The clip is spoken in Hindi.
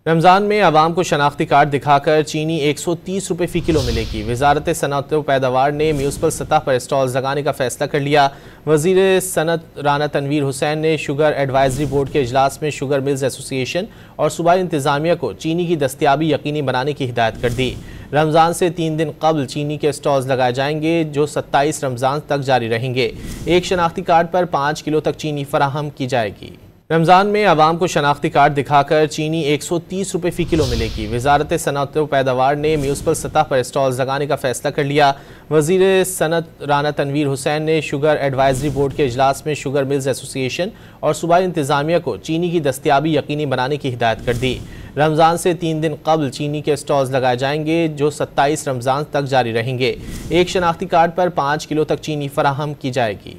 रमज़ान में आवाम को शनाख्ती कार्ड दिखाकर चीनी 130 रुपये फ़ी किलो मिलेगी। वजारत सनअत व पैदावार ने म्यूनसिपल सतह पर स्टॉल्स लगाने का फैसला कर लिया। वज़ीर सनअत राना तनवीर हुसैन ने शुगर एडवाइजरी बोर्ड के इजलास में शुगर मिल्स एसोसिएशन और सूबाई इंतज़ामिया को चीनी की दस्तियाबी यकीनी बनाने की हिदायत कर दी। रमज़ान से 3 दिन कबल चीनी के स्टॉल्स लगाए जाएंगे जो 27 रमज़ान तक जारी रहेंगे। एक शनाख्ती कार्ड पर 5 किलो तक चीनी फराहम की जाएगी। रमज़ान में आवाम को शनाख्ती कार्ड दिखाकर चीनी 130 रुपये फ़ी किलो मिलेगी। वजारत सनअत व पैदावार ने म्यूनसिपल सतह पर स्टॉल्स लगाने का फैसला कर लिया। वज़ीर सनअत राना तनवीर हुसैन ने शुगर एडवाइजरी बोर्ड के इजलास में शुगर मिल्स एसोसिएशन और सूबाई इंतज़ामिया को चीनी की दस्तियाबी यकीनी बनाने की हिदायत कर दी। रमज़ान से 3 दिन कबल चीनी के स्टॉल्स लगाए जाएंगे जो 27 रमज़ान तक जारी रहेंगे। एक शनाख्ती कार्ड पर 5 किलो तक चीनी फराहम की जाएगी।